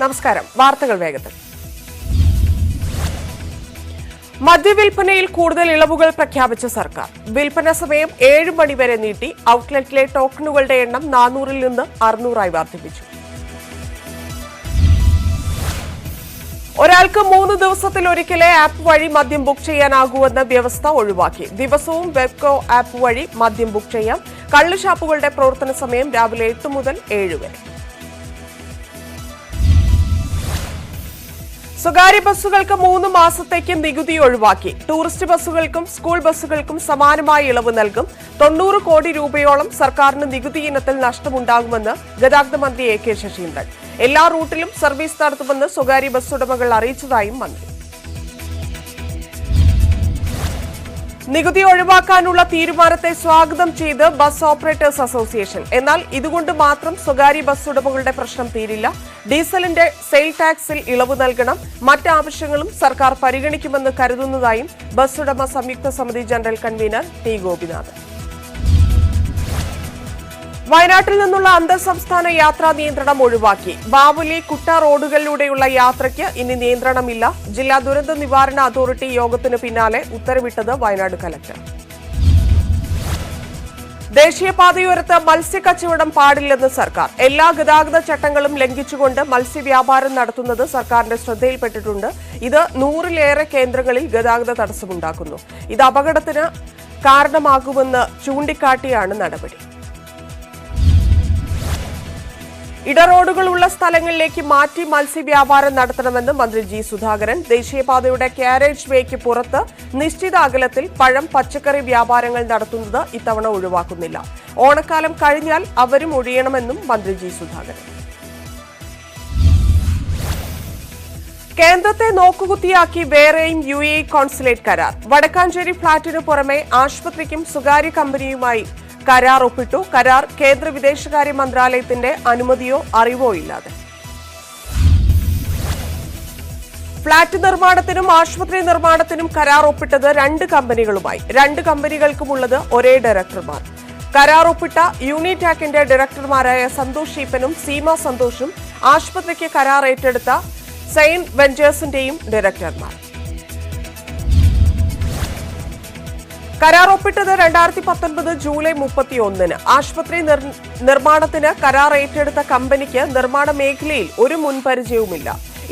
നമസ്കാരം. വാർത്തകൾ വേഗത്തിൽ. മദ്യവിൽപ്പനയിൽ കൂടുതൽ ഇളവുകൾ പ്രഖ്യാപിച്ച സർക്കാർ. വിൽപ്പന സമയം 7 മണി വരെ നീട്ടി. ഔട്ട്ലെറ്റിലെ ടോക്കണുകളുടെ എണ്ണം 400-ൽ നിന്ന് 600-ആയി വർദ്ധിപ്പിച്ചു. ഒരാൾക്ക് 3 ദിവസത്തിലൊരിക്കലേ ആപ്പ് വഴി മദ്യം ബുക്ക് ചെയ്യാനാകൂവെന്ന വ്യവസ്ഥ ഒഴിവാക്കി. ദിവസവും വെബ്കോ ആപ്പ് വഴി മദ്യം ബുക്ക് ചെയ്യാം. കള്ളുഷാപ്പുകളുടെ പ്രവർത്തന സമയം രാവിലെ 8 മുതൽ 7 വരെ. സ്വകാര്യ ബസ്സുകൾക്ക് 3 മാസത്തേക്ക് നികുതി ഒഴിവാക്കി. ടൂറിസ്റ്റ് ബസ്സുകൾക്കും സ്കൂൾ ബസ്സുകൾക്കും സമാനമായ ഇളവ് നൽകും. 90 കോടി രൂപയോളം സർക്കാരിന് നികുതി ഇനത്തിൽ നഷ്ടമുണ്ടാകുമെന്ന് ഗതാഗത മന്ത്രി എ കെ ശശീന്ദ്രൻ. എല്ലാ റൂട്ടിലും സർവീസ് നടത്തുമെന്ന് സ്വകാര്യ ബസ് ഉടമകൾ അറിയിച്ചതായും മന്ത്രി. നികുതി ഒഴിവാക്കാനുള്ള തീരുമാനത്തെ സ്വാഗതം ചെയ്ത് ബസ് ഓപ്പറേറ്റേഴ്സ് അസോസിയേഷൻ. എന്നാൽ ഇതുകൊണ്ട് മാത്രം സ്വകാര്യ ബസ് ഉടമകളുടെ പ്രശ്നം തീരില്ല. ഡീസലിന്റെ സെയിൽ ടാക്സിൽ ഇളവ് നൽകണം. മറ്റാവശ്യങ്ങളും സർക്കാർ പരിഗണിക്കുമെന്ന് കരുതുന്നതായും ബസ് ഉടമ സംയുക്ത സമിതി ജനറൽ കൺവീനർ ടി ഗോപിനാഥ്. വയനാട്ടിൽ നിന്നുള്ള അന്തർ സംസ്ഥാന യാത്രാ നിയന്ത്രണം ഒഴിവാക്കി. ബാവുലി കുട്ട റോഡുകളിലൂടെയുള്ള യാത്രയ്ക്ക് ഇനി നിയന്ത്രണമില്ല. ജില്ലാ ദുരന്ത നിവാരണ അതോറിറ്റി യോഗത്തിന് പിന്നാലെ ഉത്തരവിട്ടത് വയനാട് കലക്ടർ. ദേശീയപാതയോരത്ത് മത്സ്യക്കച്ചവടം പാടില്ലെന്ന് സർക്കാർ. എല്ലാ ഗതാഗത ചട്ടങ്ങളും ലംഘിച്ചുകൊണ്ട് മത്സ്യവ്യാപാരം നടത്തുന്നത് സർക്കാരിന്റെ ശ്രദ്ധയിൽപ്പെട്ടിട്ടുണ്ട്. ഇത് 100-ലേറെ കേന്ദ്രങ്ങളിൽ ഗതാഗത തടസ്സമുണ്ടാക്കുന്നു. ഇത് അപകടത്തിന് കാരണമാകുമെന്ന് ചൂണ്ടിക്കാട്ടിയാണ് നടപടി. ഇടറോഡുകളുള്ള സ്ഥലങ്ങളിലേക്ക് മാറ്റി മത്സ്യവ്യാപാരം നടത്തണമെന്ന് മന്ത്രി ജി സുധാകരൻ. ദേശീയപാതയുടെ കാരേജ് വേക്ക് പുറത്ത് നിശ്ചിത അകലത്തിൽ പഴം പച്ചക്കറി വ്യാപാരങ്ങൾ നടത്തുന്നത് ഇത്തവണ ഒഴിവാക്കുന്നില്ല. ഓണക്കാലം കഴിഞ്ഞാൽ അവരും ഒഴിയണമെന്നും മന്ത്രി ജി സുധാകരൻ. കേന്ദ്രത്തെ നോക്കുകുത്തിയാക്കി വേറെയും UAE കോൺസുലേറ്റ് കരാർ. വടക്കാഞ്ചേരി ഫ്ളാറ്റിനു പുറമെ ആശുപത്രിക്കും സ്വകാര്യ കമ്പനിയുമായി കരാർ ഒപ്പിട്ടു. കരാർ കേന്ദ്ര വിദേശകാര്യ മന്ത്രാലയത്തിന്റെ അനുമതിയോ അറിവോ ഇല്ലാതെ. ഫ്ളാറ്റ് നിർമ്മാണത്തിനും ആശുപത്രി നിർമ്മാണത്തിനും കരാർ ഒപ്പിട്ടത് 2 കമ്പനികളുമായി. 2 കമ്പനികൾക്കുമുള്ളത് ഒരേ ഡയറക്ടർമാർ. കരാർ ഒപ്പിട്ട യൂണിടാക്കിന്റെ ഡയറക്ടർമാരായ സന്തോഷ് ഈപ്പനും സീമ സന്തോഷും ആശുപത്രിക്ക് കരാർ ഏറ്റെടുത്ത സെയിൻ വെഞ്ചേഴ്സിന്റെയും ഡയറക്ടർമാർ. കരാർ ഒപ്പിട്ടത് 2019 ജൂലൈ 31-ന്. ആശുപത്രി നിർമ്മാണത്തിന് കരാർ ഏറ്റെടുത്ത കമ്പനിക്ക് നിർമ്മാണ മേഖലയിൽ ഒരു മുൻപരിചയവുമില്ല.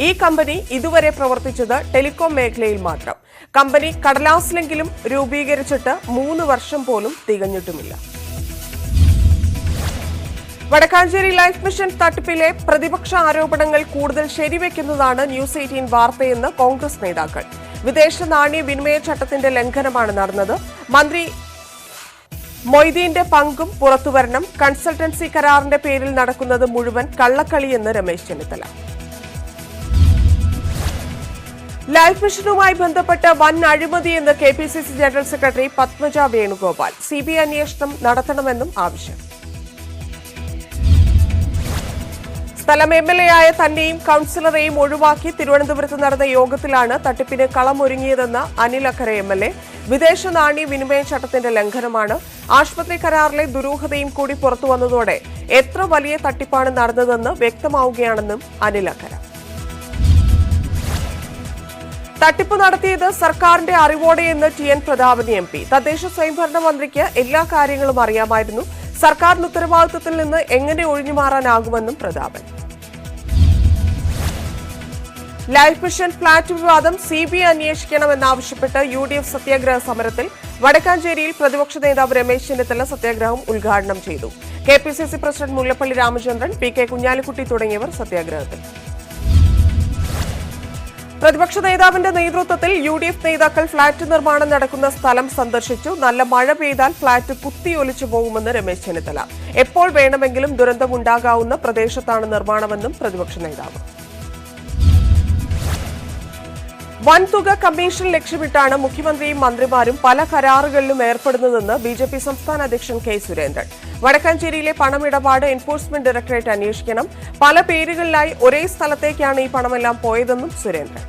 ഈ കമ്പനി ഇതുവരെ പ്രവർത്തിച്ചത് ടെലികോം മേഖലയിൽ മാത്രം. കമ്പനി കടലാസിലെങ്കിലും രൂപീകരിച്ചിട്ട് 3 വർഷം പോലും തികഞ്ഞിട്ടുമില്ല. വടക്കാഞ്ചേരി ലൈഫ് മിഷൻ തട്ടിപ്പിലെ പ്രതിപക്ഷ ആരോപണങ്ങൾ കൂടുതൽ ശരിവെക്കുന്നതാണ് ന്യൂസ് 18 വാർത്തയെന്ന് കോൺഗ്രസ് നേതാക്കൾ. വിദേശ നാണ്യ വിനിമയ ചട്ടത്തിന്റെ ലംഘനമാണ് നടന്നത്. മന്ത്രി മൊയ്തീന്റെ പങ്കും പുറത്തുവരണം. കൺസൾട്ടൻസി കരാറിന്റെ പേരിൽ നടക്കുന്നത് മുഴുവൻ കള്ളക്കളിയെന്ന് രമേശ് ചെന്നിത്തല. ലൈഫ് മിഷനുമായി ബന്ധപ്പെട്ട് വൻ അഴിമതിയെന്ന് KPCC general secretary Padmaja Venugopal. CBI അന്വേഷണം നടത്തണമെന്നും ആവശ്യം. സ്ഥലം MLA ആയ തന്നെയും കൌൺസിലറെയും ഒഴിവാക്കി തിരുവനന്തപുരത്ത് നടന്ന യോഗത്തിലാണ് തട്ടിപ്പിന് കളമൊരുങ്ങിയതെന്ന് അനിൽ അക്കര MLA. വിദേശ നാണ്യ വിനിമയ ചട്ടത്തിന്റെ ലംഘനമാണ്. ആശുപത്രി കരാറിലെ ദുരൂഹതയും കൂടി പുറത്തുവന്നതോടെ എത്ര വലിയ തട്ടിപ്പാണ് നടന്നതെന്ന് വ്യക്തമാവുകയാണെന്നും അനിൽ അക്കര. തട്ടിപ്പ് നടത്തിയത് സർക്കാരിന്റെ അറിവോടെയെന്ന് TN പ്രതാപൻ MP. തദ്ദേശ സ്വയംഭരണ മന്ത്രിക്ക് എല്ലാ കാര്യങ്ങളും അറിയാമായിരുന്നു. സർക്കാരിന്റെ ഉത്തരവാദിത്തത്തിൽ നിന്ന് എങ്ങനെ ഒഴിഞ്ഞുമാറാനാകുമെന്നും പ്രതാപൻ. ലൈഫ് മിഷൻ ഫ്ളാറ്റ് വിവാദം CBI അന്വേഷിക്കണമെന്നാവശ്യപ്പെട്ട് UDF സത്യാഗ്രഹ സമരത്തിൽ. വടക്കാഞ്ചേരിയിൽ പ്രതിപക്ഷ നേതാവ് രമേശ് ചെന്നിത്തല സത്യാഗ്രഹം ഉദ്ഘാടനം ചെയ്തു. KPCC president Mullappally Ramachandran, PK Kunhalikutty തുടങ്ങിയവർ സത്യാഗ്രഹത്തിൽ. പ്രതിപക്ഷ നേതാവിന്റെ നേതൃത്വത്തിൽ UDF നേതാക്കൾ ഫ്ളാറ്റ് നിർമ്മാണം നടക്കുന്ന സ്ഥലം സന്ദർശിച്ചു. നല്ല മഴ പെയ്താൽ ഫ്ളാറ്റ് കുത്തിയൊലിച്ചു പോകുമെന്ന് രമേശ് ചെന്നിത്തല. എപ്പോൾ വേണമെങ്കിലും ദുരന്തമുണ്ടാകാവുന്ന പ്രദേശത്താണ് നിർമ്മാണമെന്നും പ്രതിപക്ഷ നേതാവ്. വൻതുക കമ്മീഷൻ ലക്ഷ്യമിട്ടാണ് മുഖ്യമന്ത്രിയും മന്ത്രിമാരും പല കരാറുകളിലും ഏർപ്പെടുന്നതെന്ന് BJP സംസ്ഥാന അധ്യക്ഷൻ K സുരേന്ദ്രൻ. വടക്കാഞ്ചേരിയിലെ പണമിടപാട് എൻഫോഴ്സ്മെന്റ് ഡയറക്ടറേറ്റ് അന്വേഷിക്കണം. പല പേരുകളിലായി ഒരേ സ്ഥലത്തേക്കാണ് ഈ പണമെല്ലാം പോയതെന്നും സുരേന്ദ്രൻ.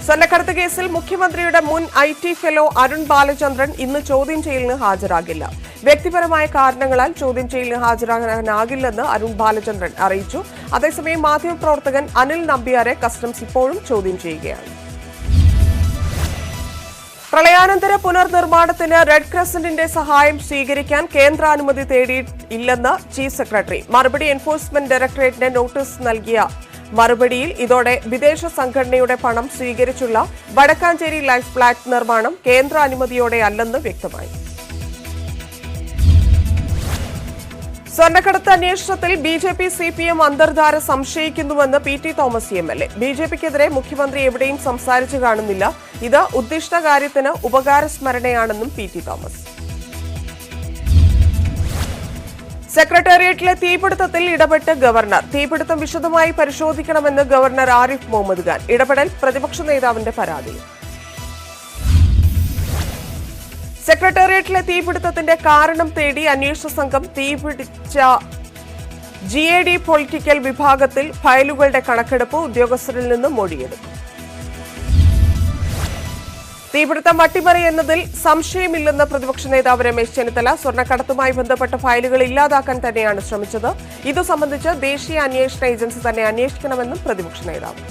സ്വർണ്ണക്കടത്ത് കേസിൽ മുഖ്യമന്ത്രിയുടെ മുൻ IT ഫെലോ അരുൺ ബാലചന്ദ്രൻ ഇന്ന് ചോദ്യം ചെയ്യലിന് ഹാജരാകില്ല. വ്യക്തിപരമായ കാരണങ്ങളാൽ ചോദ്യം ചെയ്യലിന് ഹാജരാകാനാകില്ലെന്ന് അരുൺ ബാലചന്ദ്രൻ അറിയിച്ചു. അതേസമയം മാധ്യമപ്രവർത്തകൻ അനിൽ നമ്പ്യാരെ കസ്റ്റംസ് ഇപ്പോഴും ചോദ്യം ചെയ്യുകയാണ്. പ്രളയാനന്തര പുനർനിർമ്മാണത്തിന് റെഡ് ക്രസന്റിന്റെ സഹായം സ്വീകരിക്കാൻ കേന്ദ്രാനുമതി തേടിയില്ലെന്ന് ചീഫ് സെക്രട്ടറി. മറുപടി എൻഫോഴ്സ്മെന്റ് ഡയറക്ടറേറ്റിന് നോട്ടീസ് നൽകിയ മറുപടിയിൽ ഇതോടെ വിദേശ സംഘടനയുടെ പണം സ്വീകരിച്ചുള്ള വടക്കാഞ്ചേരി ലൈഫ് ഫ്ളാറ്റ് നിർമ്മാണം കേന്ദ്ര അനുമതിയോടെയല്ലെന്ന് വ്യക്തമായി. സ്വർണ്ണക്കടത്ത് അന്വേഷണത്തിൽ ബിജെപി സിപിഎം അന്തർധാര സംശയിക്കുന്നുവെന്ന് പി ടി തോമസ് എംഎൽഎ. ബിജെപിക്കെതിരെ മുഖ്യമന്ത്രി എവിടെയും സംസാരിച്ചു കാണുന്നില്ല. ഇത് ഉദ്ദിഷ്ട കാര്യത്തിന് ഉപകാരസ്മരണയാണെന്നും പി ടി തോമസ്. സെക്രട്ടേറിയറ്റിലെ തീപിടുത്തത്തിൽ ഇടപെട്ട് ഗവർണർ. തീപിടുത്തം വിശദമായി പരിശോധിക്കണമെന്ന് ഗവർണർ ആരിഫ് മുഹമ്മദ് ഖാൻ. ഇടപെടൽ പ്രതിപക്ഷ നേതാവിന്റെ പരാതി. സെക്രട്ടേറിയറ്റിലെ തീപിടുത്തത്തിന്റെ കാരണം തേടി അന്വേഷണ സംഘം തീപിടിച്ച GAD പൊളിറ്റിക്കൽ വിഭാഗത്തിൽ ഫയലുകളുടെ കണക്കെടുപ്പ് ഉദ്യോഗസ്ഥരിൽ നിന്ന് മൊഴിയെടുക്കും. തീപിടുത്തം അട്ടിമറി എന്നതിൽ സംശയമില്ലെന്ന് പ്രതിപക്ഷ നേതാവ് രമേശ് ചെന്നിത്തല. സ്വർണ്ണക്കടത്തുമായി ബന്ധപ്പെട്ട ഫയലുകൾ ഇല്ലാതാക്കാൻ തന്നെയാണ് ശ്രമിച്ചത്. ഇതു സംബന്ധിച്ച് ദേശീയ അന്വേഷണ ഏജൻസി തന്നെ അന്വേഷിക്കണമെന്നും പ്രതിപക്ഷ നേതാവ്.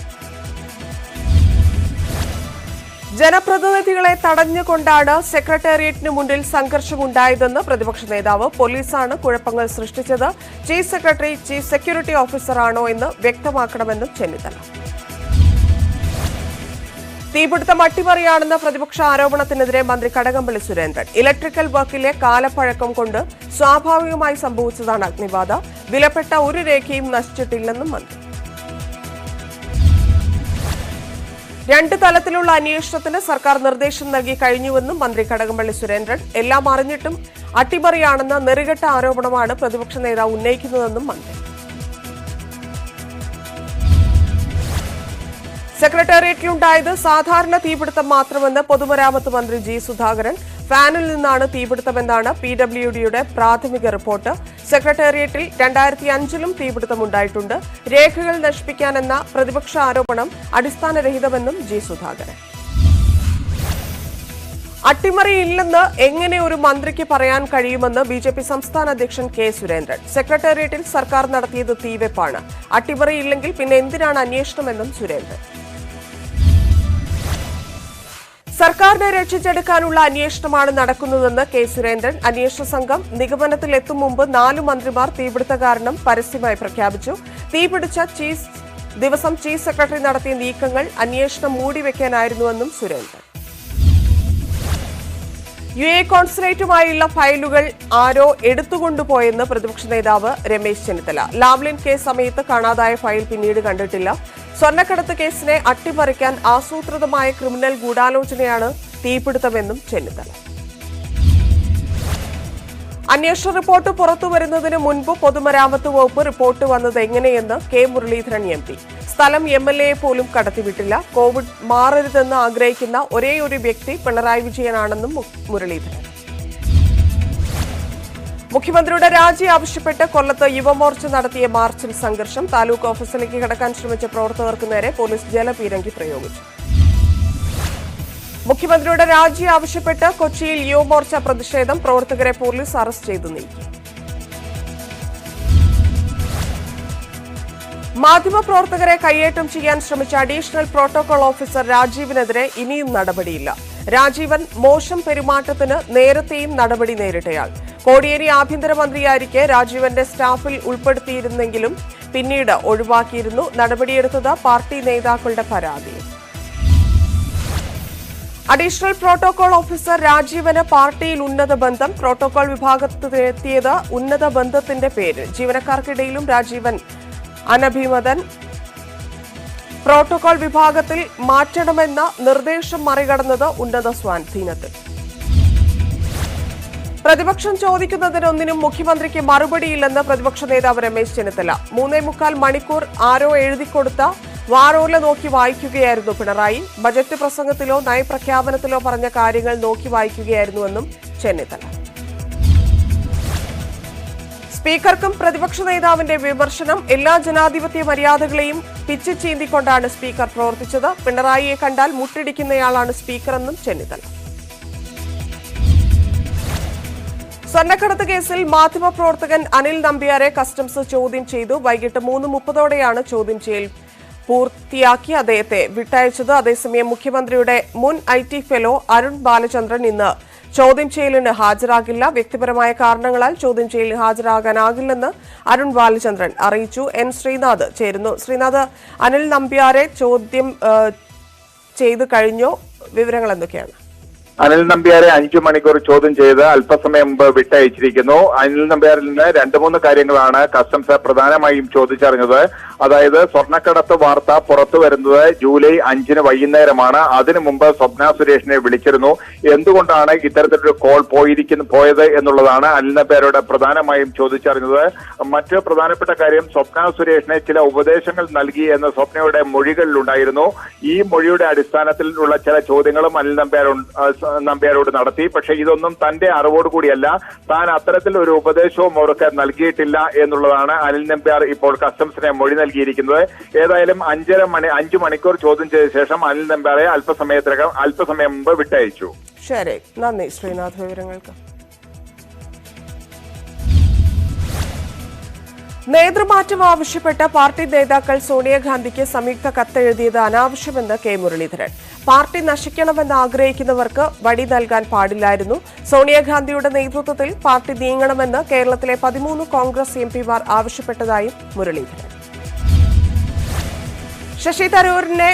ജനപ്രതിനിധികളെ തടഞ്ഞുകൊണ്ടാണ് സെക്രട്ടേറിയറ്റിന് മുന്നിൽ സംഘർഷമുണ്ടായതെന്ന് പ്രതിപക്ഷ നേതാവ്. പോലീസാണ് കുഴപ്പങ്ങൾ സൃഷ്ടിച്ചത്. ചീഫ് സെക്രട്ടറി ചീഫ് സെക്യൂരിറ്റി ഓഫീസറാണോ എന്ന് വ്യക്തമാക്കണമെന്നും ചെന്നിത്തല. തീപിടുത്തം അട്ടിമറിയാണെന്ന പ്രതിപക്ഷ ആരോപണത്തിനെതിരെ മന്ത്രി കടകംപള്ളി സുരേന്ദ്രൻ. ഇലക്ട്രിക്കൽ വർക്കിലെ കാലപ്പഴക്കം കൊണ്ട് സ്വാഭാവികമായി സംഭവിച്ചതാണ് അഗ്നിബാധ. വിലപ്പെട്ട ഒരു രേഖയും നശിച്ചിട്ടില്ലെന്നും മന്ത്രി. രണ്ട് തലത്തിലുള്ള അന്വേഷണത്തിന് സർക്കാർ നിർദ്ദേശം നൽകി കഴിഞ്ഞുവെന്നും മന്ത്രി കടകംപള്ളി സുരേന്ദ്രൻ. എല്ലാം അറിഞ്ഞിട്ടും അട്ടിമറിയാണെന്ന നെറികെട്ട ആരോപണമാണ് പ്രതിപക്ഷ നേതാവ് ഉന്നയിക്കുന്നതെന്നും മന്ത്രി. സെക്രട്ടേറിയറ്റിലുണ്ടായത് സാധാരണ തീപിടുത്തം മാത്രമെന്ന് പൊതുമരാമത്ത് മന്ത്രി ജി സുധാകരൻ. ഫാനിൽ നിന്നാണ് തീപിടുത്തമെന്നാണ് PWDയുടെ പ്രാഥമിക റിപ്പോർട്ട്. സെക്രട്ടേറിയറ്റിൽ 2005-ലും തീപിടുത്തമുണ്ടായിട്ടുണ്ട്. രേഖകൾ നശിപ്പിക്കാനെന്ന പ്രതിപക്ഷ ആരോപണം അടിസ്ഥാനരഹിതമെന്നും ജി സുധാകരൻ. അട്ടിമറിയില്ലെന്ന് എങ്ങനെ ഒരു മന്ത്രിക്ക് പറയാൻ കഴിയുമെന്ന് BJP സംസ്ഥാന അധ്യക്ഷൻ കെ സുരേന്ദ്രൻ. സെക്രട്ടേറിയറ്റിൽ സർക്കാർ നടത്തിയത് തീവെപ്പാണ്. അട്ടിമറിയില്ലെങ്കിൽ പിന്നെ എന്തിനാണ് അന്വേഷണമെന്നും സുരേന്ദ്രൻ. സർക്കാരിനെ രക്ഷിച്ചെടുക്കാനുള്ള അന്വേഷണമാണ് നടക്കുന്നതെന്ന് കെ സുരേന്ദ്രൻ. അന്വേഷണ സംഘം നിഗമനത്തിലെത്തും മുമ്പ് 4 മന്ത്രിമാർ തീപിടുത്ത കാരണം പരസ്യമായി പ്രഖ്യാപിച്ചു. തീപിടിച്ച ദിവസം ചീഫ് സെക്രട്ടറി നടത്തിയ നീക്കങ്ങൾ അന്വേഷണം മൂടിവെക്കാനായിരുന്നുവെന്നും സുരേന്ദ്രൻ. UAE കോൺസുലേറ്റുമായുള്ള ഫയലുകൾ ആരോ എടുത്തുകൊണ്ടുപോയെന്ന് പ്രതിപക്ഷ നേതാവ് രമേശ് ചെന്നിത്തല. ലാവ്ലിൻ കേസ് സമയത്ത് കാണാതായ ഫയൽ പിന്നീട് കണ്ടിട്ടില്ല. സ്വർണ്ണക്കടത്ത് കേസിനെ അട്ടിമറിക്കാൻ ആസൂത്രിതമായ ക്രിമിനൽ ഗൂഢാലോചനയാണ് തീപിടുത്തമെന്നും ചെന്നിത്തല. അന്വേഷണ റിപ്പോർട്ട് പുറത്തുവരുന്നതിന് മുൻപ് പൊതുമരാമത്ത് വകുപ്പ് റിപ്പോർട്ട് വന്നത് എങ്ങനെയെന്ന് കെ മുരളീധരൻ MP. സ്ഥലം MLA പോലും കടത്തിവിട്ടില്ല. കോവിഡ് മാറരുതെന്ന് ആഗ്രഹിക്കുന്ന ഒരേയൊരു വ്യക്തി പിണറായി വിജയനാണെന്നും മുരളീധരൻ. മുഖ്യമന്ത്രിയുടെ രാജി ആവശ്യപ്പെട്ട് കൊല്ലത്ത് യുവമോർച്ച നടത്തിയ മാർച്ചിൽ സംഘർഷം. താലൂക്ക് ഓഫീസിലേക്ക് കടക്കാൻ ശ്രമിച്ച പ്രവർത്തകർക്ക് നേരെ പോലീസ് ജലപീരങ്കി പ്രയോഗിച്ചു. മുഖ്യമന്ത്രിയുടെ രാജി ആവശ്യപ്പെട്ട് കൊച്ചിയിൽ യുവമോർച്ച പ്രതിഷേധം. പ്രവർത്തകരെ പോലീസ് അറസ്റ്റ് ചെയ്തു നീക്കി. മാധ്യമപ്രവർത്തകരെ കയ്യേറ്റം ചെയ്യാൻ ശ്രമിച്ച അഡീഷണൽ പ്രോട്ടോകോൾ ഓഫീസർ രാജീവിനെതിരെ ഇനിയും നടപടിയില്ല. രാജീവൻ മോശം പെരുമാറ്റത്തിന് നേരത്തെയും നടപടി നേരിട്ടയാൾ. കോടിയേരി ആഭ്യന്തരമന്ത്രിയായിരിക്കെ രാജീവന്റെ സ്റ്റാഫിൽ ഉൾപ്പെടുത്തിയിരുന്നെങ്കിലും പിന്നീട് ഒഴിവാക്കിയിരുന്നു. നടപടിയെടുത്തത് പാർട്ടി നേതാക്കളുടെ പരാതി. അഡീഷണൽ പ്രോട്ടോകോൾ ഓഫീസർ രാജീവന് പാർട്ടിയിൽ ഉന്നത ബന്ധം. പ്രോട്ടോകോൾ വിഭാഗത്തിലെത്തിയത് ഉന്നത ബന്ധത്തിന്റെ പേരിൽ. ജീവനക്കാർക്കിടയിലും രാജീവൻ അനഭിമതൻ. പ്രോട്ടോകോൾ വിഭാഗത്തിൽ മാറ്റണമെന്ന നിർദ്ദേശം മറികടന്നത് ഉന്നത സ്വാധീനത്തിൽ. പ്രതിപക്ഷം ചോദിക്കുന്നതിനൊന്നിനും മുഖ്യമന്ത്രിക്ക് മറുപടിയില്ലെന്ന് പ്രതിപക്ഷ നേതാവ് രമേശ് ചെന്നിത്തല. 3.25 മണിക്കൂർ ആരോ എഴുതിക്കൊടുത്ത വാരോല നോക്കി വായിക്കുകയായിരുന്നു പിണറായി. ബജറ്റ് പ്രസംഗത്തിലോ നയപ്രഖ്യാപനത്തിലോ പറഞ്ഞ കാര്യങ്ങൾ നോക്കി വായിക്കുകയായിരുന്നുവെന്നും ചെന്നിത്തല. സ്പീക്കർക്കും പ്രതിപക്ഷ നേതാവിന്റെ വിമർശനം. എല്ലാ ജനാധിപത്യ മര്യാദകളെയും പിച്ചു ചീന്തിക്കൊണ്ടാണ് സ്പീക്കർ പ്രവർത്തിച്ചത്. പിണറായിയെ കണ്ടാൽ മുട്ടിടിക്കുന്നയാളാണ് സ്പീക്കറെന്നും ചെന്നിത്തല. സ്വർണ്ണക്കടത്ത് കേസിൽ മാധ്യമപ്രവർത്തകൻ അനിൽ നമ്പ്യാരെ കസ്റ്റംസ് ചോദ്യം ചെയ്തു. വൈകിട്ട് 3:30 ചോദ്യം ചെയ്യൽ പൂർത്തിയാക്കി അദ്ദേഹത്തെ വിട്ടയച്ചത്. അതേസമയം മുഖ്യമന്ത്രിയുടെ മുൻ IT ഫെലോ അരുൺ ബാലചന്ദ്രൻ ഇന്ന് ചോദ്യം ചെയ്യലിന് ഹാജരാകില്ല. വ്യക്തിപരമായ കാരണങ്ങളാൽ ചോദ്യം ചെയ്യലിന് ഹാജരാകാനാകില്ലെന്ന് അരുൺ ബാലചന്ദ്രൻ അറിയിച്ചു. N. ശ്രീനാഥ് ചേരുന്നു. ശ്രീനാഥ്, അനിൽ നമ്പ്യാരെ ചോദ്യം ചെയ്തു കഴിഞ്ഞോ? വിവരങ്ങൾ എന്തൊക്കെയാണ്? അനിൽ നമ്പ്യാരെ 5 മണിക്കൂർ ചോദ്യം ചെയ്ത് അല്പസമയം മുമ്പ് വിട്ടയച്ചിരിക്കുന്നു. അനിൽ നമ്പ്യാരിൽ നിന്ന് 2-3 കാര്യങ്ങളാണ് കസ്റ്റംസ് പ്രധാനമായും ചോദിച്ചറിഞ്ഞത്. അതായത് സ്വർണ്ണക്കടത്ത് വാർത്ത പുറത്തു വരുന്നത് ജൂലൈ 5 വൈകുന്നേരമാണ്. അതിനു മുമ്പ് സ്വപ്ന സുരേഷിനെ വിളിച്ചിരുന്നു. എന്തുകൊണ്ടാണ് ഇത്തരത്തിലൊരു കോൾ പോയത് എന്നുള്ളതാണ് അനിൽ നമ്പ്യാരോട് പ്രധാനമായും ചോദിച്ചറിഞ്ഞത്. മറ്റ് പ്രധാനപ്പെട്ട കാര്യം, സ്വപ്ന സുരേഷിനെ ചില ഉപദേശങ്ങൾ നൽകി എന്ന സ്വപ്നയുടെ മൊഴികളിലുണ്ടായിരുന്നു. ഈ മൊഴിയുടെ അടിസ്ഥാനത്തിലുള്ള ചില ചോദ്യങ്ങളും അനിൽ നമ്പ്യാരോട് നടത്തി. പക്ഷെ ഇതൊന്നും തന്റെ അറിവോടുകൂടിയല്ല, താൻ അത്തരത്തിൽ ഒരു ഉപദേശവും അവർക്ക് നൽകിയിട്ടില്ല എന്നുള്ളതാണ് അനിൽ നമ്പ്യാർ ഇപ്പോൾ കസ്റ്റംസിനെ മൊഴി നൽകിയിരിക്കുന്നത്. ഏതായാലും 5 മണിക്കൂർ ചോദ്യം ചെയ്ത ശേഷം അനിൽ നമ്പ്യാരെ അല്പസമയം മുമ്പ് വിട്ടയച്ചു. ശരി, നന്ദി ശ്രീനാഥ് വിവരങ്ങൾക്ക്. നേതൃമാറ്റം ആവശ്യപ്പെട്ട പാർട്ടി നേതാക്കൾ സോണിയാഗാന്ധിക്ക് സംയുക്ത കത്തെഴുതിയത് അനാവശ്യമെന്ന് കെ മുരളീധരൻ. പാർട്ടി നശിക്കണമെന്ന് ആഗ്രഹിക്കുന്നവർക്ക് വടി നൽകാൻ പാടില്ലായിരുന്നു. സോണിയാഗാന്ധിയുടെ നേതൃത്വത്തിൽ പാർട്ടി നീങ്ങണമെന്ന് കേരളത്തിലെ 13 കോൺഗ്രസ് MPമാർ ആവശ്യപ്പെട്ടതായും മുരളീധരൻ. ശശി തരൂരിനെ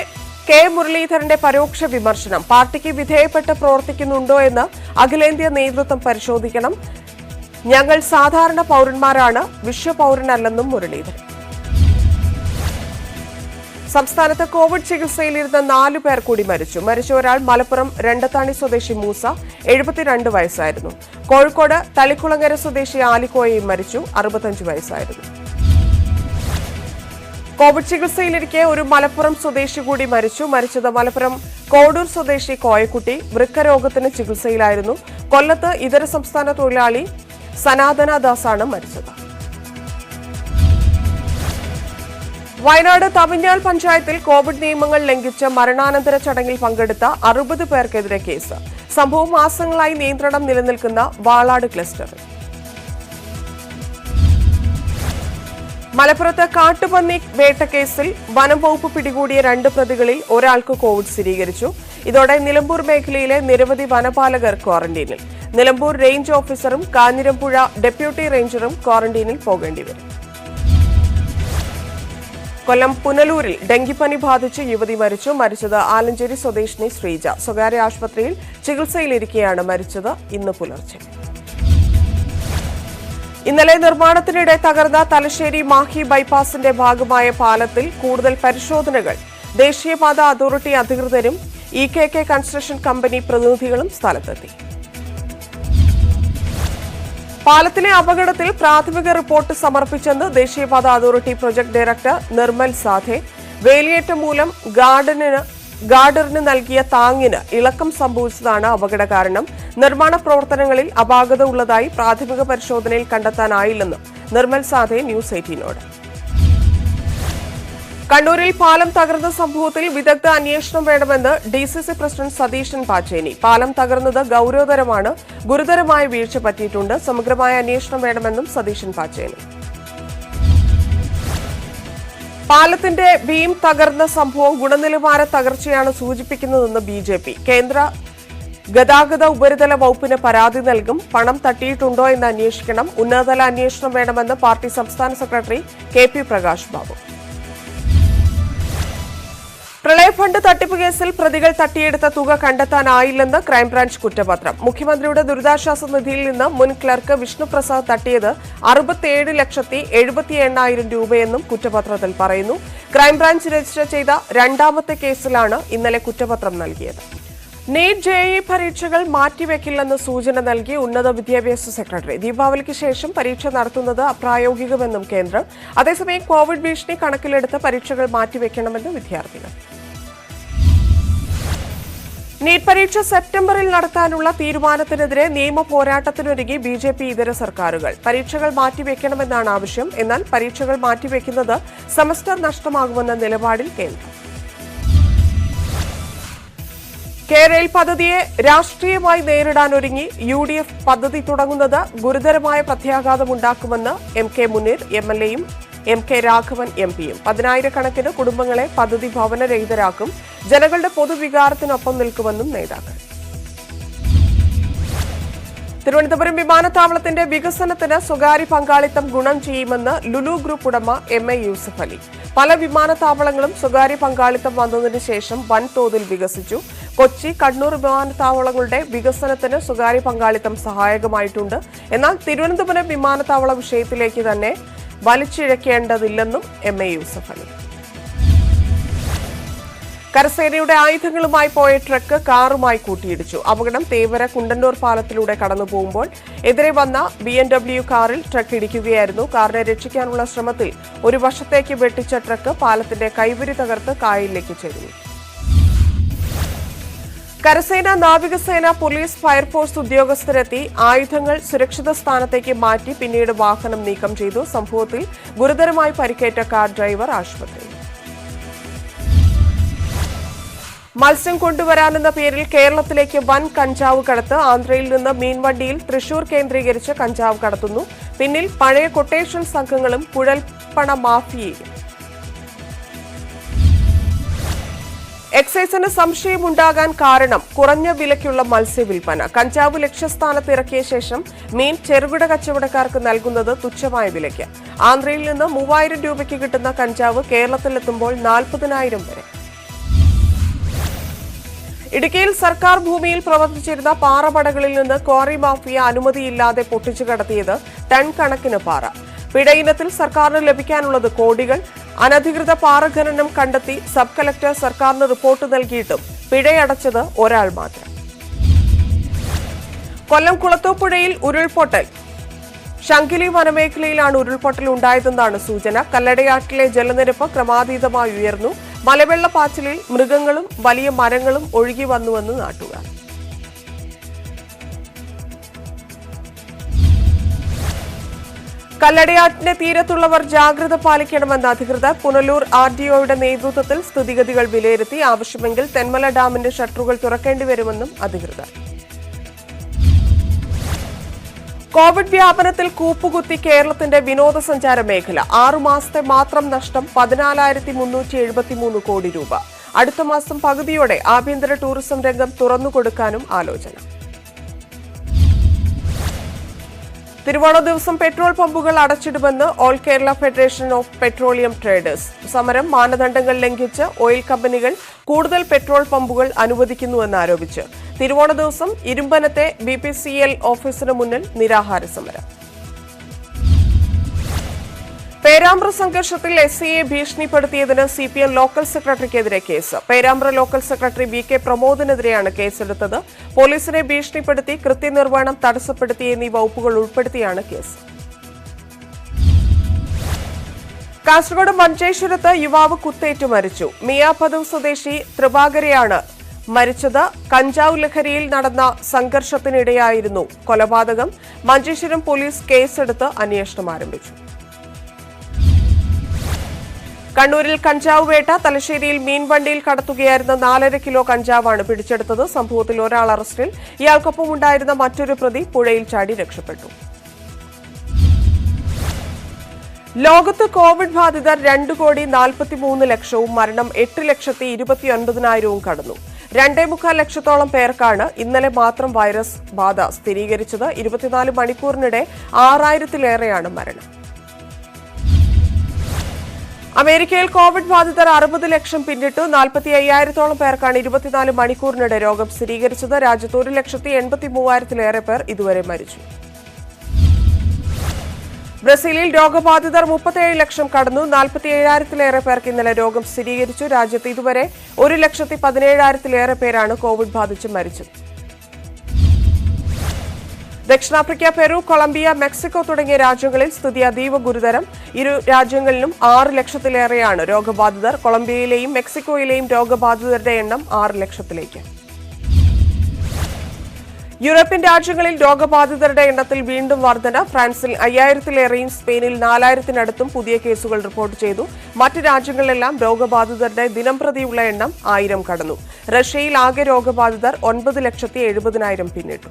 കെ മുരളീധരന്റെ പരോക്ഷ വിമർശനം. പാർട്ടിക്ക് വിധേയപ്പെട്ട് പ്രവർത്തിക്കുന്നുണ്ടോ എന്ന് അഖിലേന്ത്യാ നേതൃത്വം പരിശോധിക്കണം. ഞങ്ങൾ സാധാരണ പൌരന്മാരാണ്, വിശ്വപൌരനല്ലെന്നും മുരളീധരൻ. സംസ്ഥാനത്ത് കോവിഡ് ചികിത്സയിലിരുന്ന 4 പേർ കൂടി മരിച്ച ഒരാൾ മലപ്പുറം രണ്ടത്താണി സ്വദേശി മൂസ, 72 വയസ്സായിരുന്നു. കോഴിക്കോട് തളിക്കുളങ്ങര സ്വദേശി ആലിക്കോയയും മരിച്ചു, 65 വയസ്സായിരുന്നു. കോവിഡ് ചികിത്സയിലിരിക്കെ ഒരു മലപ്പുറം സ്വദേശി കൂടി മരിച്ചത് മലപ്പുറം കോഡൂർ സ്വദേശി കോയക്കുട്ടി വൃക്കരോഗത്തിന് ചികിത്സയിലായിരുന്നു. കൊല്ലത്ത് ഇതര സംസ്ഥാന തൊഴിലാളി സനാതന ദാസാണ് മരിച്ചത്. വയനാട് തമിഞ്ഞാൽ പഞ്ചായത്തിൽ കോവിഡ് നിയമങ്ങൾ ലംഘിച്ച് മരണാനന്തര ചടങ്ങിൽ പങ്കെടുത്ത 60 പേർക്കെതിരെ കേസ്. സംഭവം മാസങ്ങളായി നിയന്ത്രണം നിലനിൽക്കുന്ന വാളാട് ക്ലസ്റ്ററിൽ. മലപ്പുറത്ത് കാട്ടുപന്നി വേട്ടക്കേസിൽ വനം വകുപ്പ് പിടികൂടിയ 2 പ്രതികളിൽ ഒരാൾക്ക് കോവിഡ് സ്ഥിരീകരിച്ചു. ഇതോടെ നിലമ്പൂർ മേഖലയിലെ നിരവധി വനപാലകർ ക്വാറന്റീനിൽ. നിലമ്പൂർ റേഞ്ച് ഓഫീസറും കാഞ്ഞിരപ്പുഴ ഡെപ്യൂട്ടി റേഞ്ചറും ക്വാറന്റീനിൽ പോകേണ്ടി വരും. കൊല്ലം പുനലൂരിൽ ഡെങ്കിപ്പനി ബാധിച്ച് യുവതി മരിച്ചത് ആലഞ്ചേരി സ്വദേശിനി ശ്രീജ. സ്വകാര്യ ആശുപത്രിയിൽ ചികിത്സയിലിരിക്കെയാണ് മരിച്ചത്. ഇന്ന് പുലർച്ചെ. ഇന്നലെ നിർമ്മാണത്തിനിടെ തകർന്ന തലശ്ശേരി മാഹി ബൈപ്പാസിന്റെ ഭാഗമായ പാലത്തിൽ കൂടുതൽ പരിശോധനകൾ. ദേശീയപാത അതോറിറ്റി അധികൃതരും EKK കൺസ്ട്രക്ഷൻ കമ്പനി പ്രതിനിധികളും സ്ഥലത്തെത്തി. പാലത്തിലെ അപകടത്തിൽ പ്രാഥമിക റിപ്പോർട്ട് സമർപ്പിച്ചെന്ന് ദേശീയപാത അതോറിറ്റി പ്രൊജക്ട് ഡയറക്ടർ നിർമ്മൽ സാധെ. വേലിയേറ്റം മൂലം ഗാർഡറിന് നൽകിയ താങ്ങിന് ഇളക്കം സംഭവിച്ചതാണ് അപകട കാരണം. നിർമ്മാണ പ്രവർത്തനങ്ങളിൽ അപാകത ഉള്ളതായി പ്രാഥമിക പരിശോധനയിൽ കണ്ടെത്താനായില്ലെന്ന് നിർമ്മൽ സാധെ ന്യൂസ് 18നോട്. കണ്ണൂരിൽ പാലം തകർന്ന സംഭവത്തിൽ വിദഗ്ധ അന്വേഷണം വേണമെന്ന് DCC പ്രസിഡന്റ് സതീശൻ പാച്ചേനി. പാലം തകർന്നത് ഗൌരവതരമാണ്, ഗുരുതരമായ വീഴ്ച പറ്റിയിട്ടുണ്ട്, സമഗ്രമായ അന്വേഷണം വേണമെന്നും സതീശൻ പാച്ചേനി. പാലത്തിന്റെ ബീം തകർന്ന സംഭവം ഗുണനിലവാര തകർച്ചയാണ് സൂചിപ്പിക്കുന്നതെന്ന് BJP. കേന്ദ്ര ഗതാഗത ഉപരിതല വകുപ്പിന് പരാതി നൽകും. പണം തട്ടിയിട്ടുണ്ടോ എന്ന് അന്വേഷിക്കണം. ഉന്നതതല അന്വേഷണം വേണമെന്ന് പാർട്ടി സംസ്ഥാന സെക്രട്ടറി KP പ്രകാശ് ബാബു. പ്രളയഫണ്ട് തട്ടിപ്പ് കേസിൽ പ്രതികൾ തട്ടിയെടുത്ത തുക കണ്ടെത്താനായില്ലെന്ന് ക്രൈംബ്രാഞ്ച് കുറ്റപത്രം. മുഖ്യമന്ത്രിയുടെ ദുരിതാശ്വാസ നിധിയിൽ നിന്ന് മുൻ ക്ലർക്ക് വിഷ്ണുപ്രസാദ് തട്ടിയത് 67,78,000 രൂപയെന്നും കുറ്റപത്രത്തിൽ പറയുന്നു. ക്രൈംബ്രാഞ്ച് രജിസ്റ്റർ ചെയ്ത 2ാമത്തെ കേസിലാണ് ഇന്നലെ കുറ്റപത്രം നൽകിയത്. നീറ്റ് JEE പരീക്ഷകൾ മാറ്റിവെക്കില്ലെന്ന് സൂചന നൽകി ഉന്നത വിദ്യാഭ്യാസ സെക്രട്ടറി. ദീപാവലിക്ക് ശേഷം പരീക്ഷ നടത്തുന്നത് അപ്രായോഗികമെന്നും കേന്ദ്രം. അതേസമയം കോവിഡ് ഭീഷണി കണക്കിലെടുത്ത് പരീക്ഷകൾ മാറ്റിവെക്കണമെന്ന് വിദ്യാർത്ഥികൾ. നീറ്റ് പരീക്ഷ സെപ്റ്റംബറിൽ നടത്താനുള്ള തീരുമാനത്തിനെതിരെ നിയമ പോരാട്ടത്തിനൊരുങ്ങി BJP ഇതര സർക്കാരുകൾ. പരീക്ഷകൾ മാറ്റിവെക്കണമെന്നാണ് ആവശ്യം. എന്നാൽ പരീക്ഷകൾ മാറ്റിവെക്കുന്നത് സെമസ്റ്റർ നഷ്ടമാകുമെന്ന നിലപാടിൽ കേന്ദ്രം. കേരയിൽ പദ്ധതിയെ രാഷ്ട്രീയമായി നേരിടാനൊരുങ്ങി UDF പദ്ധതി തുടങ്ങുന്നത് ഗുരുതരമായ പ്രത്യാഘാതമുണ്ടാക്കുമെന്ന് MK മുനീർ MLAയും MK രാഘവൻ MPയും. 10,000-കണക്കിന് കുടുംബങ്ങളെ പദ്ധതി ഭവനരഹിതരാക്കും. ജനങ്ങളുടെ പൊതുവികാരത്തിനൊപ്പം നിൽക്കുമെന്നും നേതാക്കൾ. തിരുവനന്തപുരം വിമാനത്താവളത്തിന്റെ വികസനത്തിന് സ്വകാര്യ പങ്കാളിത്തം ഗുണം ചെയ്യുമെന്ന് ലുലു ഗ്രൂപ്പ് ഉടമ MA യൂസഫ് അലി. പല വിമാനത്താവളങ്ങളും സ്വകാര്യ പങ്കാളിത്തം വന്നതിന് ശേഷം വൻതോതിൽ വികസിച്ചു. കൊച്ചി, കണ്ണൂർ വിമാനത്താവളങ്ങളുടെ വികസനത്തിന് സ്വകാര്യ പങ്കാളിത്തം സഹായകമായിട്ടുണ്ട്. എന്നാൽ തിരുവനന്തപുരം വിമാനത്താവള വിഷയത്തിലേക്ക് തന്നെ വലിച്ചിഴക്കേണ്ടതില്ലെന്നും MA യൂസഫ് അലി. കരസേനയുടെ ആയുധങ്ങളുമായി പോയ ട്രക്ക് കാറുമായി കൂട്ടിയിടിച്ചു. അപകടം തേവര കുണ്ടന്നൂർ പാലത്തിലൂടെ കടന്നു പോകുമ്പോൾ എതിരെ വന്ന BMW കാറിൽ ട്രക്ക് ഇടിക്കുകയായിരുന്നു. കാറിനെ രക്ഷിക്കാനുള്ള ശ്രമത്തിൽ ഒരു വശത്തേക്ക് വെട്ടിച്ച ട്രക്ക് പാലത്തിന്റെ കൈവരി തകർത്ത് കായലിലേക്ക് ചെരിഞ്ഞു. കരസേന, നാവികസേന, പോലീസ്, ഫയർഫോഴ്സ് ഉദ്യോഗസ്ഥരെത്തി ആയുധങ്ങൾ സുരക്ഷിത സ്ഥാനത്തേക്ക് മാറ്റി പിന്നീട് വാഹനം നീക്കം ചെയ്തു. സംഭവത്തിൽ ഗുരുതരമായി പരിക്കേറ്റ കാർ ഡ്രൈവർ ആശുപത്രിയിൽ. മത്സ്യം കൊണ്ടുവരാനെന്ന പേരിൽ കേരളത്തിലേക്ക് വൻ കഞ്ചാവ് കടത്ത്. ആന്ധ്രയിൽ നിന്ന് മീൻവണ്ടിയിൽ തൃശൂർ കേന്ദ്രീകരിച്ച് കഞ്ചാവ് കടത്തുന്നു. പിന്നിൽ പഴയ കൊട്ടേഷൻ സംഘങ്ങളും കുഴൽപ്പണ മാഫിയയും. എക്സൈസിന് സംശയമുണ്ടാകാൻ കാരണം കുറഞ്ഞ വിലയ്ക്കുള്ള മത്സ്യവിൽപ്പന. കഞ്ചാവ് ലക്ഷ്യസ്ഥാനത്ത് ഇറക്കിയ ശേഷം മീൻ ചെറുകിട കച്ചവടക്കാർക്ക് നൽകുന്നത് തുച്ഛമായ വിലയ്ക്ക്. ആന്ധ്രയിൽ നിന്ന് 3,000 രൂപയ്ക്ക് കിട്ടുന്ന കഞ്ചാവ് കേരളത്തിലെത്തുമ്പോൾ 40,000 വരെ. ഇടുക്കിയിൽ സർക്കാർ ഭൂമിയിൽ പ്രവർത്തിച്ചിരുന്ന പാറപടകളിൽ നിന്ന് ക്വാറി മാഫിയ അനുമതിയില്ലാതെ പൊട്ടിച്ചു കടത്തിയത് ടൺ കണക്കിന് പാറ. പിഴയിനത്തിൽ സർക്കാരിന് ലഭിക്കാനുള്ളത് കോടികൾ. അനധികൃത പാറ ഖനനം കണ്ടെത്തി സബ് കളക്ടർ സർക്കാരിന് റിപ്പോർട്ട് നൽകിയിട്ടും പിഴയടച്ചത് ഒരാൾ മാത്രം. കൊല്ലം കുളത്തൂപ്പുഴയിൽ ഉരുൾപൊട്ടൽ. ശംഖിലി വനമേഖലയിലാണ് ഉരുൾപൊട്ടൽ ഉണ്ടായതെന്നാണ് സൂചന. കല്ലടയാറ്റിലെ ജലനിരപ്പ് ക്രമാതീതമായി ഉയർന്നു. മലവെള്ളപ്പാച്ചിലിൽ മൃഗങ്ങളും വലിയ മരങ്ങളും ഒഴുകി വന്നുവെന്ന് നാട്ടുകാർ. കല്ലടയാറ്റിന്റെ തീരത്തുള്ളവർ ജാഗ്രത പാലിക്കണമെന്ന് അധികൃതർ. പുനലൂർ RDOയുടെ നേതൃത്വത്തിൽ സ്ഥിതിഗതികൾ വിലയിരുത്തി. ആവശ്യമെങ്കിൽ തെന്മല ഡാമിന്റെ ഷട്ടറുകൾ തുറക്കേണ്ടിവരുമെന്നും അധികൃതർ. കോവിഡ് വ്യാപനത്തിൽ കൂപ്പുകുത്തി കേരളത്തിന്റെ വിനോദസഞ്ചാര മേഖല. 6 മാസത്തെ മാത്രം നഷ്ടം 14,373 കോടി രൂപ. അടുത്ത മാസം പകുതിയോടെ ആഭ്യന്തര ടൂറിസം രംഗം തുറന്നുകൊടുക്കാനും ആലോചന. തിരുവോണ ദിവസം പെട്രോൾ പമ്പുകൾ അടച്ചിടുമെന്ന് all Kerala federation of petroleum traders. സമരം മാനദണ്ഡങ്ങൾ ലംഘിച്ച് ഓയിൽ കമ്പനികൾ കൂടുതൽ പെട്രോൾ പമ്പുകൾ അനുവദിക്കുന്നുവെന്ന് ആരോപിച്ച് തിരുവോണ ദിവസം ഇരുമ്പനത്തെ BPCL ഓഫീസിന് മുന്നിൽ നിരാഹാര സമരം. പേരാമ്പ്ര സംഘർഷത്തിൽ SCയെ ഭീഷണിപ്പെടുത്തിയതിന് CPM ലോക്കൽ സെക്രട്ടറിക്കെതിരെ case. Perambra local secretary BK പ്രമോദിനെതിരെയാണ് കേസെടുത്തത്. പോലീസിനെ ഭീഷണിപ്പെടുത്തി, കൃത്യനിർവഹണം തടസ്സപ്പെടുത്തി എന്നീ വകുപ്പുകൾ ഉൾപ്പെടുത്തിയാണ് കേസ്. കാസർഗോഡ് മഞ്ചേശ്വരത്ത് യുവാവ് കുത്തേറ്റു മരിച്ചു. മിയാപദവ് സ്വദേശി തൃപാകരയാണ് മരിച്ചത്. കഞ്ചാവ് ലഹരിയിൽ നടന്ന സംഘർഷത്തിനിടെയായിരുന്നു കൊലപാതകം. മഞ്ചേശ്വരം പോലീസ് കേസെടുത്ത് അന്വേഷണം ആരംഭിച്ചു. കണ്ണൂരിൽ കഞ്ചാവ് വേട്ട. തലശ്ശേരിയിൽ മീൻവണ്ടിയിൽ കടത്തുകയായിരുന്ന 4.5 കിലോ കഞ്ചാവാണ് പിടിച്ചെടുത്തത്. സംഭവത്തിൽ ഒരാൾ അറസ്റ്റിൽ. ഇയാൾക്കൊപ്പം ഉണ്ടായിരുന്ന മറ്റൊരു പ്രതി പുഴയിൽ ചാടി രക്ഷപ്പെട്ടു. ലോകത്ത് കോവിഡ് ബാധിതർ 2,43,00,000 മരണം 8,29,000 കടന്നു. 2.25 ലക്ഷത്തോളം പേർക്കാണ് ഇന്നലെ മാത്രം വൈറസ് ബാധ സ്ഥിരീകരിച്ചത്. 24 മണിക്കൂറിനിടെ 6,000-ലേറെയാണ് മരണം. അമേരിക്കയിൽ കോവിഡ് ബാധിതർ 60 ലക്ഷം പിന്നിട്ടു. 45,000-ഓളം പേർക്കാണ് 24 മണിക്കൂറിനിടെ രോഗം സ്ഥിരീകരിച്ചത്. രാജ്യത്ത് 1,83,000-ലേറെ പേർ ഇതുവരെ മരിച്ചു. ബ്രസീലിൽ രോഗബാധിതർ 37 ലക്ഷം കടന്നു. 47,000-ലേറെ പേർക്ക് ഇന്നലെ രോഗം സ്ഥിരീകരിച്ചു. രാജ്യത്ത് ഇതുവരെ 1,17,000-ലേറെ പേരാണ് കോവിഡ് ബാധിച്ച് മരിച്ചത്. ദക്ഷിണാഫ്രിക്ക, പെറു, കൊളംബിയ, മെക്സിക്കോ തുടങ്ങിയ രാജ്യങ്ങളിൽ സ്ഥിതി അതീവ ഗുരുതരം. ഇരു രാജ്യങ്ങളിലും 6 ലക്ഷത്തിലേറെയാണ് രോഗബാധിതർ. കൊളംബിയയിലെയും മെക്സിക്കോയിലെയും രോഗബാധിതരുടെ എണ്ണം 6 ലക്ഷത്തിലേക്ക്. യൂറോപ്യൻ രാജ്യങ്ങളിൽ രോഗബാധിതരുടെ എണ്ണത്തിൽ വീണ്ടും വർധന. ഫ്രാൻസിൽ 5000-ലേറെയും സ്പെയിനിൽ 4000-നടുത്തും പുതിയ കേസുകൾ റിപ്പോർട്ട് ചെയ്തു. മറ്റ് രാജ്യങ്ങളിലെല്ലാം രോഗബാധിതരുടെ ദിനംപ്രതിയുള്ള എണ്ണം 1000 കടന്നു. റഷ്യയിൽ ആകെ രോഗബാധിതർ 9,70,000 പിന്നിട്ടു.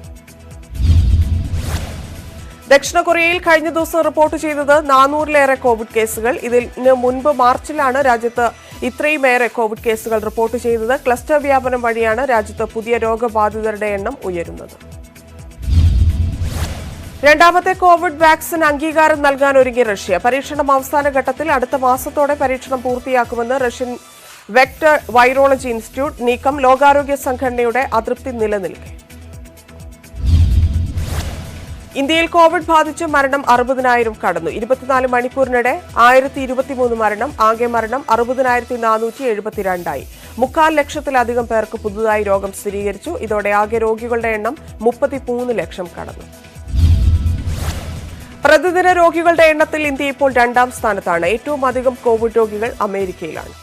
ദക്ഷിണ കൊറിയയിൽ കഴിഞ്ഞ ദിവസം റിപ്പോർട്ട് ചെയ്തത് 400-ലേറെ കോവിഡ് കേസുകൾ. ഇതിന് മുൻപ് മാർച്ചിലാണ് രാജ്യത്ത് ഇത്രയുമേറെ കോവിഡ് കേസുകൾ റിപ്പോർട്ട് ചെയ്തത്. ക്ലസ്റ്റർ വ്യാപനം വഴിയാണ് രാജ്യത്ത് പുതിയ രോഗബാധിതരുടെ എണ്ണം ഉയരുന്നത്. രണ്ടാമത്തെ കോവിഡ് വാക്സിൻ അംഗീകാരം നൽകാൻ ഒരുങ്ങി റഷ്യ. പരീക്ഷണം അവസാന ഘട്ടത്തിൽ. അടുത്ത മാസത്തോടെ പരീക്ഷണം പൂർത്തിയാക്കുമെന്ന് റഷ്യൻ വെക്ടർ വൈറോളജി ഇൻസ്റ്റിറ്റ്യൂട്ട്. നീക്കം ലോകാരോഗ്യ സംഘടനയുടെ അതൃപ്തി നിലനിൽക്കെ. ഇന്ത്യയിൽ കോവിഡ് ബാധിച്ച് മരണം 60,000 കടന്നു. 24 മണിക്കൂറിനിടെ 1023 മരണം. ആകെ മരണം 60,472 3/4 ലക്ഷത്തിലധികം പേർക്ക് പുതുതായി രോഗം സ്ഥിരീകരിച്ചു. ഇതോടെ ആകെ രോഗികളുടെ എണ്ണം 33 ലക്ഷം കടന്നു. പ്രതിദിന രോഗികളുടെ എണ്ണത്തിൽ ഇന്ത്യ ഇപ്പോൾ 2ാം സ്ഥാനത്താണ്. ഏറ്റവും അധികം കോവിഡ് രോഗികൾ അമേരിക്കയിലാണ്.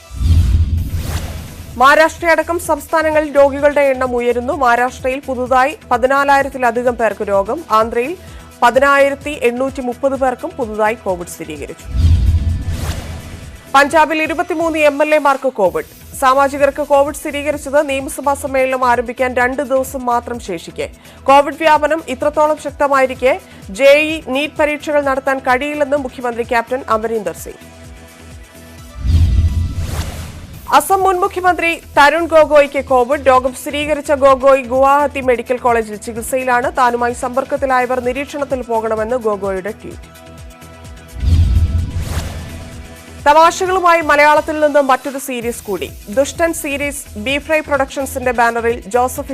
മഹാരാഷ്ട്രയടക്കം സംസ്ഥാനങ്ങളിൽ രോഗികളുടെ എണ്ണം ഉയരുന്നു. മഹാരാഷ്ട്രയിൽ പുതുതായി 14,000-ലധികം പേർക്ക് രോഗം. ആന്ധ്രയിൽ 10,830 പേർക്കും പുതുതായി കോവിഡ് സ്ഥിരീകരിച്ചു. പഞ്ചാബിൽ 23 MLA-മാർക്ക് കോവിഡ്. സാമാജികർക്ക് കോവിഡ് സ്ഥിരീകരിച്ചത് നിയമസഭാ സമ്മേളനം ആരംഭിക്കാൻ 2 ദിവസം മാത്രം ശേഷിക്കെ. കോവിഡ് വ്യാപനം ഇത്രത്തോളം ശക്തമായിരിക്കെ JEE നീറ്റ് പരീക്ഷകൾ നടത്താൻ കഴിയില്ലെന്ന് മുഖ്യമന്ത്രി ക്യാപ്റ്റൻ അമരീന്ദർ സിംഗ്. അസം മുൻ മുഖ്യമന്ത്രി തരുൺ ഗൊഗോയ്ക്ക് കോവിഡ്. രോഗം സ്ഥിരീകരിച്ച ഗൊഗോയ് ഗുവാഹത്തി മെഡിക്കൽ കോളേജിൽ ചികിത്സയിലാണ്. താനുമായി സമ്പർക്കത്തിലായവർ നിരീക്ഷണത്തിൽ പോകണമെന്ന് ഗൊഗോയുടെ ട്വീറ്റ്. തമാശകളുമായി മലയാളത്തിൽ നിന്ന് മറ്റൊരു സീരീസ് കൂടി. ദുഷ്ടൻ സീരീസ് ബി ഫ്രൈ പ്രൊഡക്ഷൻസിന്റെ ബാനറിൽ ജോസഫ്